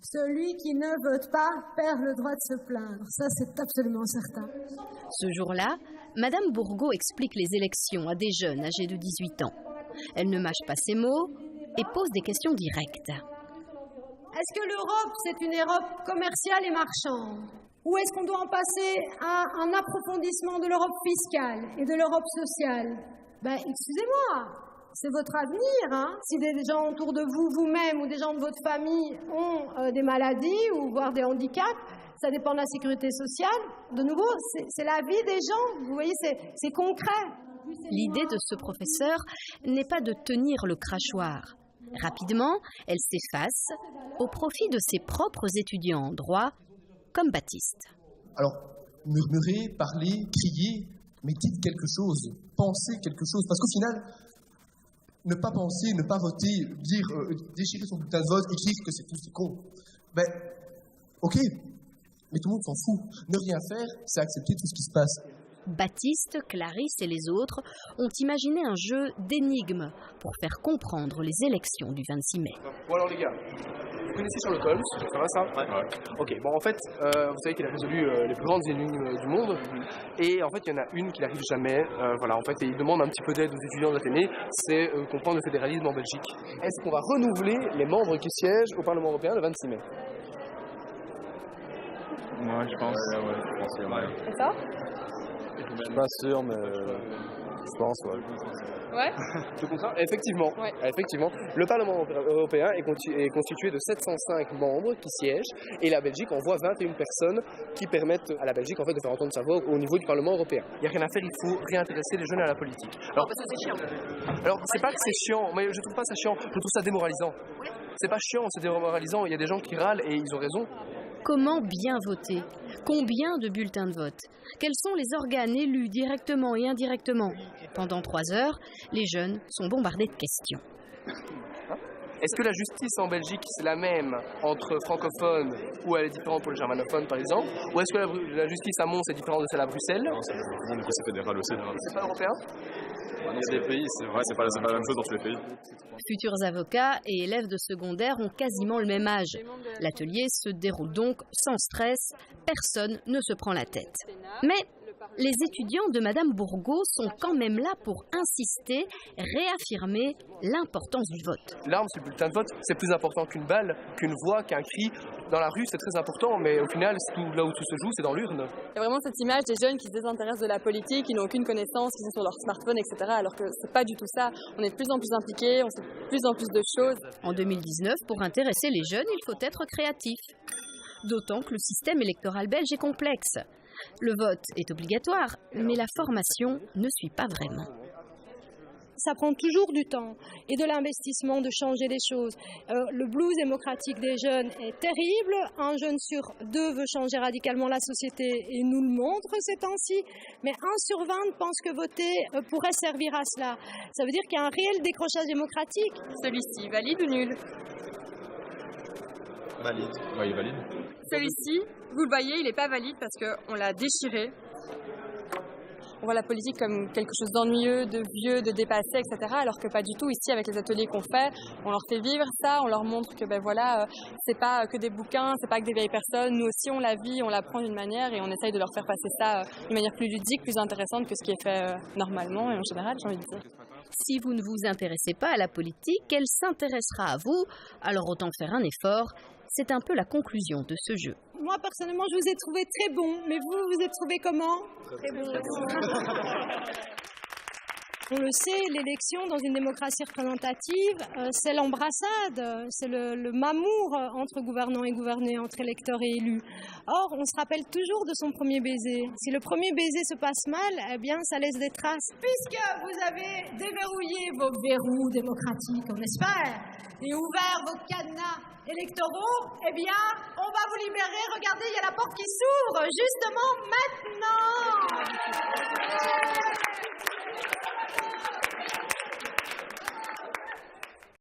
Celui qui ne vote pas perd le droit de se plaindre. Ça, c'est absolument certain. Ce jour-là, Madame Bourgault explique les élections à des jeunes âgés de 18 ans. Elle ne mâche pas ses mots et pose des questions directes. Est-ce que l'Europe, c'est une Europe commerciale et marchande? Ou est-ce qu'on doit en passer à un approfondissement de l'Europe fiscale et de l'Europe sociale? Excusez-moi, c'est votre avenir. Si des gens autour de vous, vous-même ou des gens de votre famille ont des maladies ou voire des handicaps, ça dépend de la sécurité sociale. De nouveau, c'est la vie des gens. Vous voyez, c'est concret. L'idée de ce professeur n'est pas de tenir le crachoir. Rapidement, elle s'efface au profit de ses propres étudiants en droit, comme Baptiste. Alors, murmurer, parler, crier, mais dites quelque chose, pensez quelque chose. Parce qu'au final, ne pas penser, ne pas voter, déchirer son bulletin de vote, écrire que c'est tout, c'est con. Ok, mais tout le monde s'en fout. Ne rien faire, c'est accepter tout ce qui se passe. Baptiste, Clarisse et les autres ont imaginé un jeu d'énigmes pour faire comprendre les élections du 26 mai. Bon alors les gars, vous connaissez Sherlock Holmes, ça va ça? Ouais. Ok, bon en fait, vous savez qu'il a résolu les plus grandes énigmes du monde, et en fait il y en a une qui n'arrive jamais, en fait, et il demande un petit peu d'aide aux étudiants d'Athénée, c'est comprendre le fédéralisme en Belgique. Est-ce qu'on va renouveler les membres qui siègent au Parlement européen le 26 mai? Moi je pense, ouais. C'est ça? Je suis pas sûr, mais je pense, ouais. Ouais. Tout contraire, effectivement. Ouais. Effectivement. Le Parlement européen est constitué de 705 membres qui siègent et la Belgique envoie 21 personnes qui permettent à la Belgique en fait de faire entendre sa voix au niveau du Parlement européen. Il n'y a rien à faire, il faut réintéresser les jeunes à la politique. Alors, parce que c'est chiant. Alors, c'est pas que c'est chiant, mais je trouve pas ça chiant, je trouve ça démoralisant. C'est pas chiant, c'est démoralisant, il y a des gens qui râlent et ils ont raison. Comment bien voter? Combien de bulletins de vote? Quels sont les organes élus directement et indirectement? Pendant 3 heures, les jeunes sont bombardés de questions. Est-ce que la justice en Belgique, c'est la même entre francophones ou elle est différente pour les germanophones, par exemple? Ou est-ce que la justice à Mons est différente de celle à Bruxelles? Non, c'est fédéral aussi. C'est pas européen? Il y a des pays, c'est vrai, c'est pas la même chose dans tous les pays. Futurs avocats et élèves de secondaire ont quasiment le même âge. L'atelier se déroule donc sans stress, personne ne se prend la tête. Mais les étudiants de Madame Bourgault sont quand même là pour insister, réaffirmer l'importance du vote. L'arme, c'est le bulletin de vote, c'est plus important qu'une balle, qu'une voix, qu'un cri. Dans la rue, c'est très important, mais au final, là où tout se joue, c'est dans l'urne. Il y a vraiment cette image des jeunes qui se désintéressent de la politique, qui n'ont aucune connaissance, qui sont sur leur smartphone, etc. Alors que c'est pas du tout ça. On est de plus en plus impliqués, on sait de plus en plus de choses. En 2019, pour intéresser les jeunes, il faut être créatif. D'autant que le système électoral belge est complexe. Le vote est obligatoire, mais la formation ne suit pas vraiment. Ça prend toujours du temps et de l'investissement de changer les choses. Le blues démocratique des jeunes est terrible. Un jeune sur 2 veut changer radicalement la société et nous le montre ces temps-ci. Mais 1 sur 20 pense que voter pourrait servir à cela. Ça veut dire qu'il y a un réel décrochage démocratique. Celui-ci, valide ou nul? Valide. Oui, valide. Celui-ci, vous le voyez, il n'est pas valide parce qu'on l'a déchiré. On voit la politique comme quelque chose d'ennuyeux, de vieux, de dépassé, etc. Alors que pas du tout. Ici, avec les ateliers qu'on fait, on leur fait vivre ça, on leur montre que c'est pas que des bouquins, c'est pas que des vieilles personnes. Nous aussi, on la vit, on l'apprend d'une manière et on essaye de leur faire passer ça d'une manière plus ludique, plus intéressante que ce qui est fait normalement et en général, j'ai envie de dire. Si vous ne vous intéressez pas à la politique, elle s'intéressera à vous, alors autant faire un effort. C'est un peu la conclusion de ce jeu. Moi, personnellement, je vous ai trouvé très bon, mais vous êtes trouvé comment? Très bon. On le sait, l'élection dans une démocratie représentative, c'est l'embrassade, c'est le mamour entre gouvernants et gouvernés, entre électeurs et élus. Or, on se rappelle toujours de son premier baiser. Si le premier baiser se passe mal, eh bien, ça laisse des traces. Puisque vous avez déverrouillé vos verrous démocratiques, on espère, et ouvert vos cadenas électoraux, eh bien, on va vous libérer. Regardez, il y a la porte qui s'ouvre, justement maintenant.